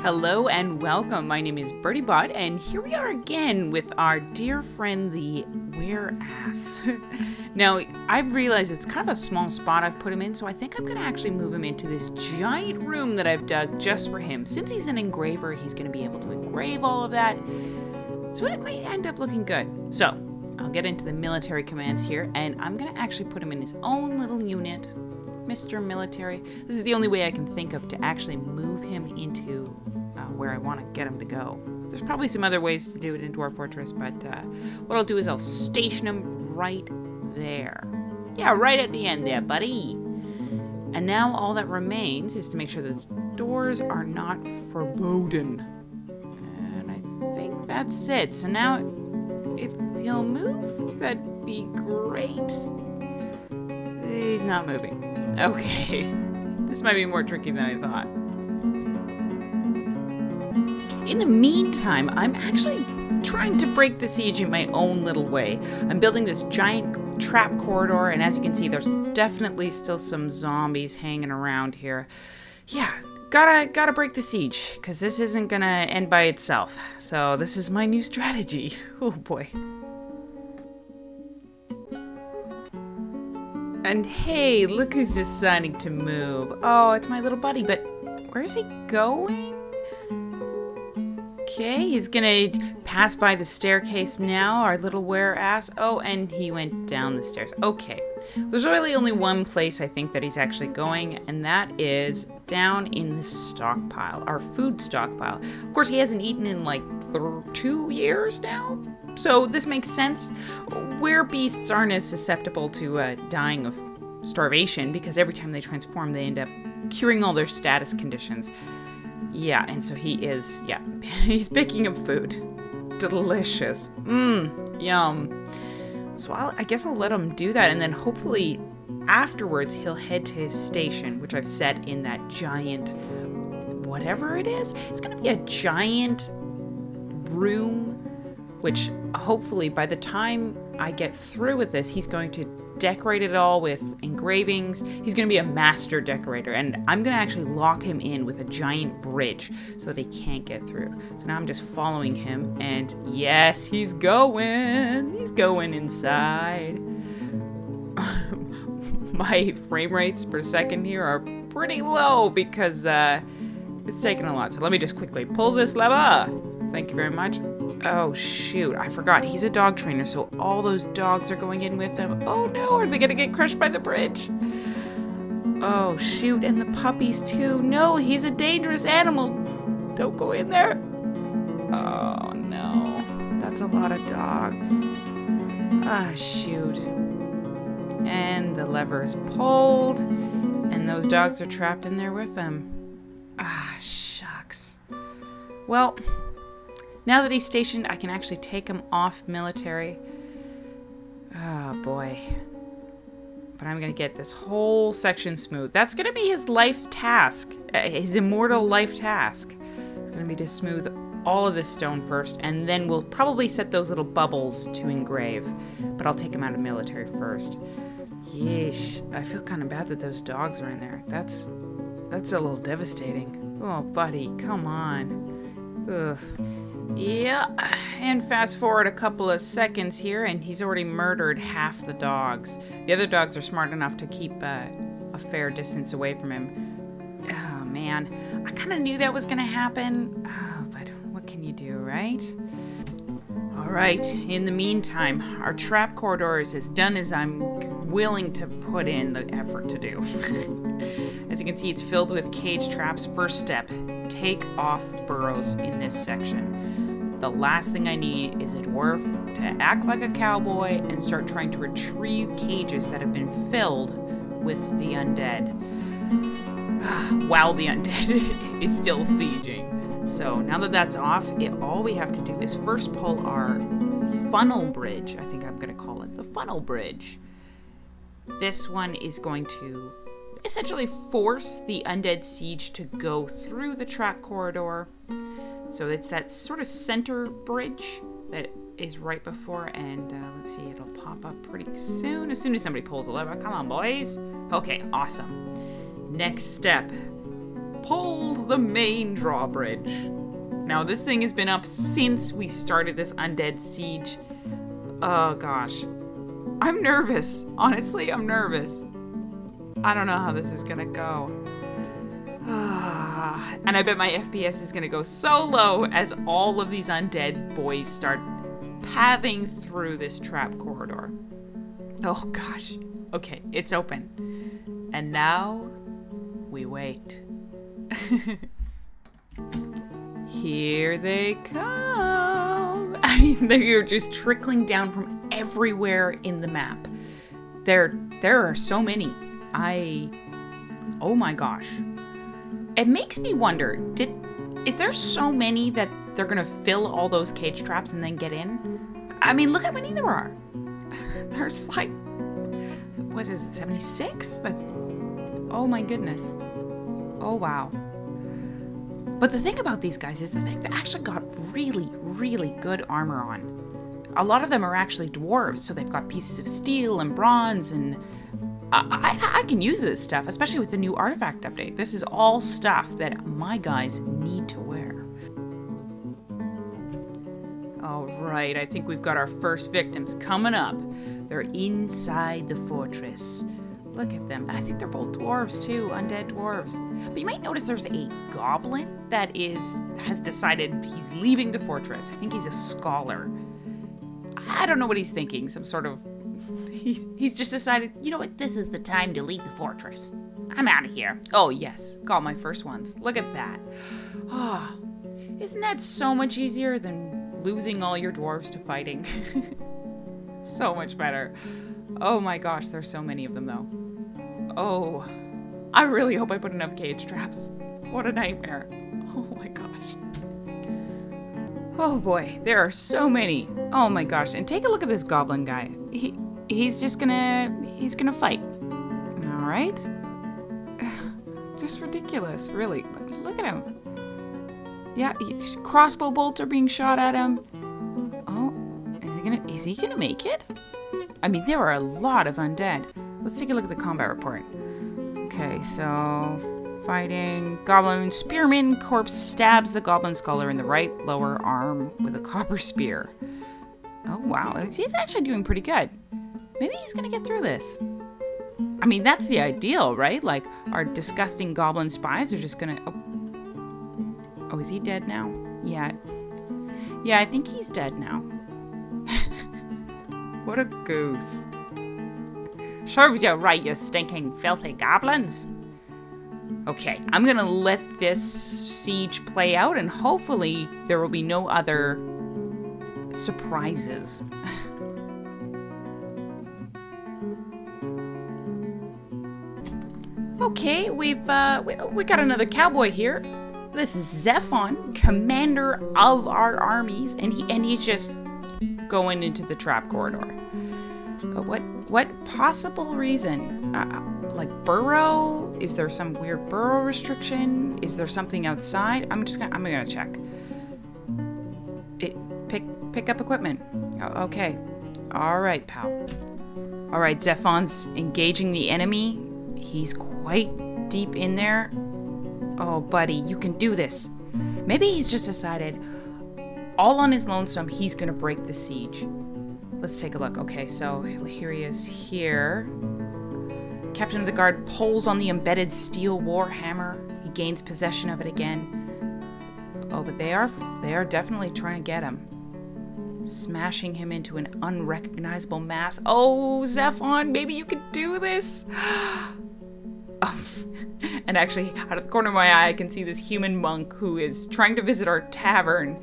Hello and welcome. My name is Birdybot, and here we are again with our dear friend, the were-ass. Now, I've realized it's kind of a small spot I've put him in, so I think I'm going to actually move him into this giant room that I've dug just for him. Since he's an engraver, he's going to be able to engrave all of that, so it might end up looking good. So, I'll get into the military commands here, and I'm going to actually put him in his own little unit. Mr. Military. This is the only way I can think of to actually move him into where I want to get him to go. There's probably some other ways to do it in Dwarf Fortress, but what I'll do is I'll station him right there. Yeah, right at the end there, buddy. And now all that remains is to make sure the doors are not forbidden. And I think that's it. So now, if he'll move, that'd be great. He's not moving. Okay, this might be more tricky than I thought. In the meantime, I'm actually trying to break the siege in my own little way. I'm building this giant trap corridor, and as you can see, there's definitely still some zombies hanging around here. Yeah, gotta break the siege, because this isn't gonna end by itself. So this is my new strategy. Oh boy. And hey, look who's deciding to move. Oh, it's my little buddy, but where's he going? Okay, he's gonna pass by the staircase now, our little were-ass. Oh, and he went down the stairs. Okay, there's really only one place I think that he's actually going, and that is down in the stockpile, our food stockpile. Of course, he hasn't eaten in like 2 years now. So this makes sense. Were-beasts aren't as susceptible to dying of starvation because every time they transform, they end up curing all their status conditions. Yeah, and so he is, yeah, he's picking up food. Delicious. Yum. So I guess I'll let him do that, and then hopefully afterwards he'll head to his station, which I've set in that giant, whatever it is. It's gonna be a giant room, which hopefully by the time I get through with this, he's going to decorate it all with engravings. He's going to be a master decorator, and I'm going to actually lock him in with a giant bridge so that he can't get through. So now I'm just following him, and yes, he's going inside. My frame rates per second here are pretty low because it's taking a lot. So let me just quickly pull this lever. Thank you very much. Oh shoot, I forgot. He's a dog trainer, so all those dogs are going in with him. Oh no, are they gonna get crushed by the bridge? Oh shoot, and the puppies too. No, he's a dangerous animal. Don't go in there. Oh no, that's a lot of dogs. Ah shoot. And the lever is pulled, and those dogs are trapped in there with him. Ah shucks. Well, now that he's stationed, I can actually take him off military. Oh, boy. But I'm going to get this whole section smooth. That's going to be his life task. His immortal life task. It's going to be to smooth all of this stone first, and then we'll probably set those little bubbles to engrave. But I'll take him out of military first. Yeesh. I feel kind of bad that those dogs are in there. That's a little devastating. Oh, buddy, come on. Ugh. Yeah, and fast forward a couple of seconds here, and he's already murdered half the dogs. The other dogs are smart enough to keep a fair distance away from him. Oh, man. I kind of knew that was going to happen, but what can you do, right? All right, in the meantime, our trap corridor is as done as I'm willing to put in the effort to do. As you can see, it's filled with cage traps. First step, take off burrows in this section. The last thing I need is a dwarf to act like a cowboy and start trying to retrieve cages that have been filled with the undead. While the undead is still sieging. So now that that's off, all we have to do is first pull our funnel bridge. I think I'm going to call it the funnel bridge. This one is going to essentially force the Undead Siege to go through the trap corridor. So it's that sort of center bridge that is right before, and let's see, it'll pop up pretty soon as somebody pulls the lever. Come on, boys. Okay, awesome. Next step, pull the main drawbridge. Now, this thing has been up since we started this Undead Siege. Oh, gosh. I'm nervous. Honestly, I'm nervous. I don't know how this is gonna go. And I bet my FPS is gonna go so low as all of these undead boys start pathing through this trap corridor. Oh gosh. Okay, it's open. And now we wait. Here they come. I mean, they're just trickling down from everywhere in the map. There are so many. Oh my gosh. It makes me wonder, is there so many that they're gonna fill all those cage traps and then get in? I mean, look how many there are. There's like, what is it, 76? Oh my goodness. Oh wow. But the thing about these guys is that they've actually got really, really good armor on. A lot of them are actually dwarves, so they've got pieces of steel and bronze, and I can use this stuff, especially with the new artifact update. This is all stuff that my guys need to wear. All right, I think we've got our first victims coming up. They're inside the fortress. Look at them. I think they're both dwarves too, undead dwarves. But you might notice there's a goblin that has decided he's leaving the fortress. I think he's a scholar. I don't know what he's thinking, some sort of... He's just decided, you know what, this is the time to leave the fortress. I'm out of here. Oh yes, got my first ones. Look at that. Oh, isn't that so much easier than losing all your dwarves to fighting? So much better. Oh my gosh, there's so many of them though. Oh, I really hope I put enough cage traps. What a nightmare. Oh my gosh. Oh boy, there are so many. Oh my gosh, and take a look at this goblin guy. He's gonna fight. All right. Just ridiculous, really. Look at him. Yeah, crossbow bolts are being shot at him. Oh, is he gonna make it? I mean, there are a lot of undead. Let's take a look at the combat report. Okay, so fighting. Goblin spearman corpse stabs the goblin scholar in the right lower arm with a copper spear. Oh wow, he's actually doing pretty good. Maybe he's gonna get through this. I mean, that's the ideal, right? Like, our disgusting goblin spies are just gonna... Oh, is he dead now? Yeah. Yeah, I think he's dead now. What a goose. Serves you right, you stinking, filthy goblins. Okay, I'm gonna let this siege play out, and hopefully there will be no other surprises. Okay, we got another cowboy here. This is Zephon, commander of our armies, and he's just going into the trap corridor. What possible reason? Like burrow? Is there some weird burrow restriction? Is there something outside? I'm gonna check. Pick up equipment. Okay. All right, pal. All right, Zephon's engaging the enemy. He's quite deep in there. Oh, buddy, you can do this. Maybe he's just decided, all on his lonesome, he's gonna break the siege. Let's take a look. Okay, so here he is here. Captain of the guard pulls on the embedded steel warhammer. He gains possession of it again. Oh, but they are definitely trying to get him. Smashing him into an unrecognizable mass. Oh, Zephon, maybe you could do this. Oh. And actually, out of the corner of my eye, I can see this human monk who is trying to visit our tavern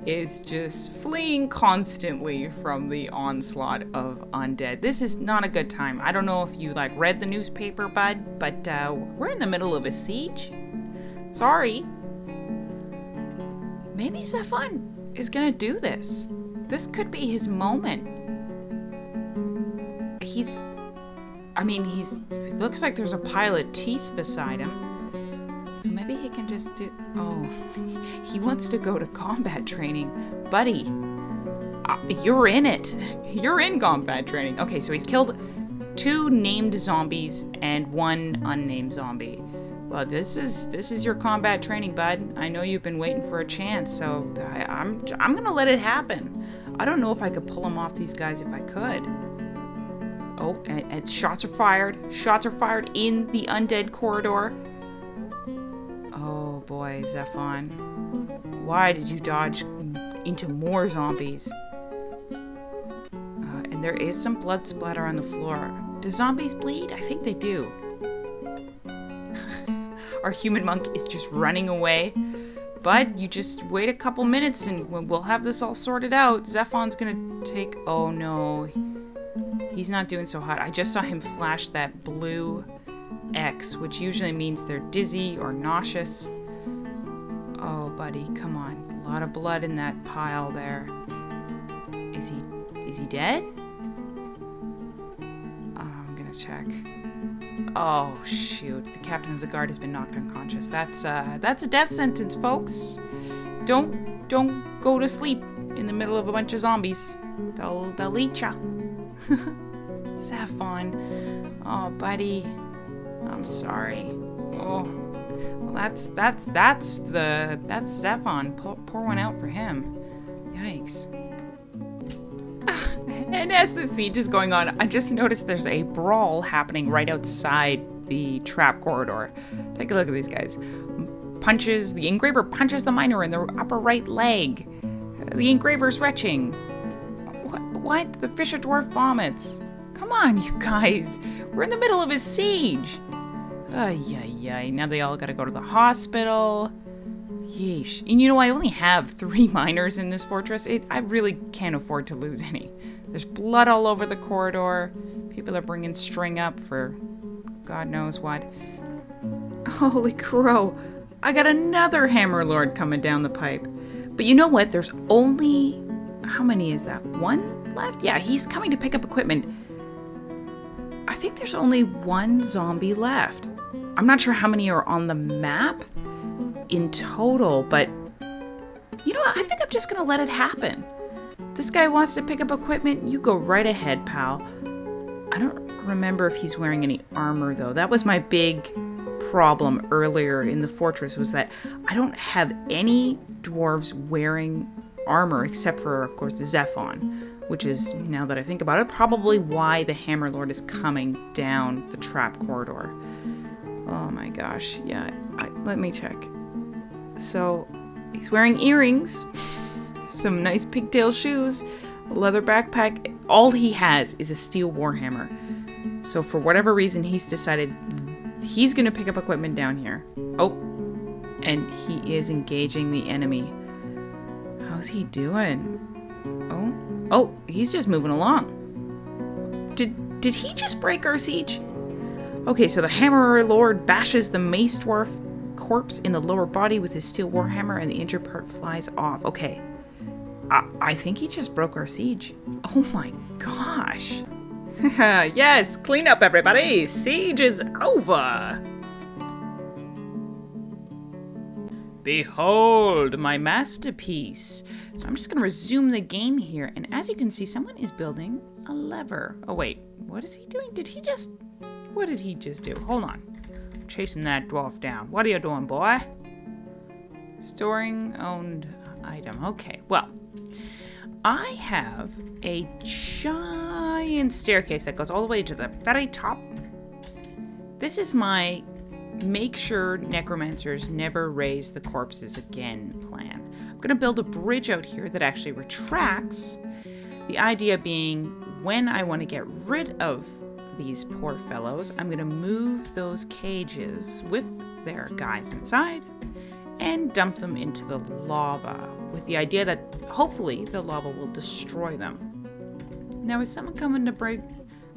is just fleeing constantly from the onslaught of undead. This is not a good time. I don't know if you read the newspaper, bud, but we're in the middle of a siege. Sorry. Maybe Zephon is gonna do this. This could be his moment. It looks like there's a pile of teeth beside him. So maybe he can just do... Oh, he wants to go to combat training. Buddy, you're in it. You're in combat training. Okay, so he's killed 2 named zombies and 1 unnamed zombie. Well, this is your combat training, bud. I know you've been waiting for a chance, so I'm gonna let it happen. I don't know if I could pull them off these guys if I could. Oh, and shots are fired. Shots are fired in the undead corridor. Oh boy, Zephon. Why did you dodge into more zombies? And there is some blood splatter on the floor. Do zombies bleed? I think they do. Our human monk is just running away. Bud, you just wait a couple minutes and we'll have this all sorted out. Zephon's gonna take... Oh no. He's not doing so hot. I just saw him flash that blue X, which usually means they're dizzy or nauseous. Oh, buddy, come on. A lot of blood in that pile there. Is he dead? I'm gonna check. Oh, shoot. The captain of the guard has been knocked unconscious. That's a death sentence, folks. Don't go to sleep in the middle of a bunch of zombies. They'll eat ya. Zephon. Oh, buddy. I'm sorry. Oh. Well, that's Zephon. Pour one out for him. Yikes. And as the siege is going on, I just noticed there's a brawl happening right outside the trap corridor. Take a look at these guys. The engraver punches the miner in the upper right leg. The engraver's retching. What? The fisher dwarf vomits. Come on, you guys. We're in the middle of a siege. Ay. Now they all gotta go to the hospital. Yeesh. And you know, I only have 3 miners in this fortress. I really can't afford to lose any. There's blood all over the corridor. People are bringing string up for God knows what. Holy crow. I got another hammer lord coming down the pipe. But you know what? There's only... How many is that? 1 left? Yeah, he's coming to pick up equipment. I think there's only 1 zombie left. I'm not sure how many are on the map in total, but you know what? I think I'm just gonna let it happen. This guy wants to pick up equipment. You go right ahead, pal. I don't remember if he's wearing any armor, though. That was my big problem earlier in the fortress, was that I don't have any dwarves wearing armor except for, of course, Zephon, which is, now that I think about it, probably why the Hammer Lord is coming down the trap corridor. Oh my gosh. Yeah, let me check. So, he's wearing earrings, some nice pigtail shoes, a leather backpack. All he has is a steel warhammer. So for whatever reason, he's decided he's going to pick up equipment down here. Oh, and he is engaging the enemy. How's he doing? Oh, he's just moving along. Did he just break our siege? Okay, so the Hammer Lord bashes the Mace Dwarf corpse in the lower body with his steel warhammer, and the injured part flies off. Okay, I think he just broke our siege. Oh my gosh. Yes, clean up everybody. Siege is over. Behold my masterpiece. So I'm just going to resume the game here. And as you can see, someone is building a lever. Oh, wait. What is he doing? What did he just do? Hold on. I'm chasing that dwarf down. What are you doing, boy? Storing owned item. Okay, well, I have a giant staircase that goes all the way to the very top. This is my make sure necromancers never raise the corpses again plan. I'm going to build a bridge out here that actually retracts. The idea being, when I want to get rid of these poor fellows, I'm going to move those cages with their guys inside and dump them into the lava, with the idea that hopefully the lava will destroy them. Now, is someone coming to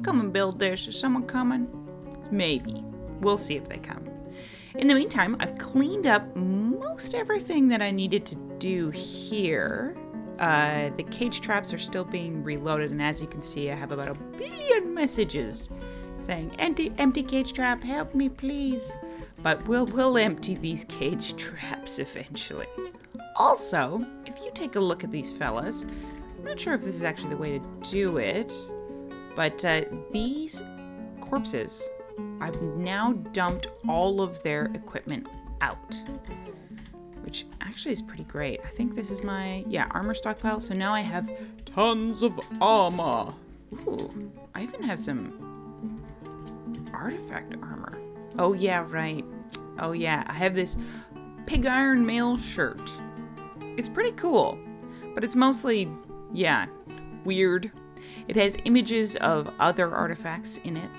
come and build this? Is someone coming? Maybe. We'll see if they come. In the meantime, I've cleaned up most everything that I needed to do here. The cage traps are still being reloaded, and as you can see, I have about 1 billion messages saying, empty cage trap, help me please. But we'll empty these cage traps eventually. Also, if you take a look at these fellas, I'm not sure if this is actually the way to do it, but these corpses I've now dumped all of their equipment out, which actually is pretty great. I think this is my, yeah, armor stockpile. So now I have tons of armor. Ooh, I even have some artifact armor. Oh yeah, right. Oh yeah, I have this pig iron mail shirt. It's pretty cool, but it's mostly, yeah, weird. It has images of other artifacts in it,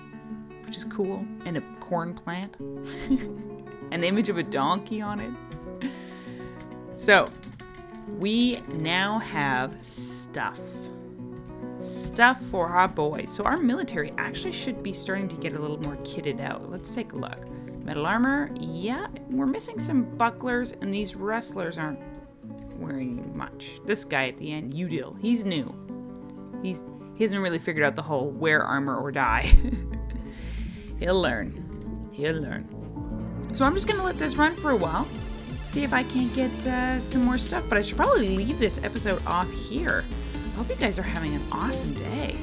which is cool, and a corn plant. An image of a donkey on it. So, we now have stuff. Stuff for our boys. So our military actually should be starting to get a little more kitted out. Let's take a look. Metal armor, yeah, we're missing some bucklers, and these wrestlers aren't wearing much. This guy at the end, Udil, he's new. He hasn't really figured out the whole wear armor or die. He'll learn. He'll learn. So I'm just gonna let this run for a while. See if I can't get some more stuff, but I should probably leave this episode off here. I hope you guys are having an awesome day.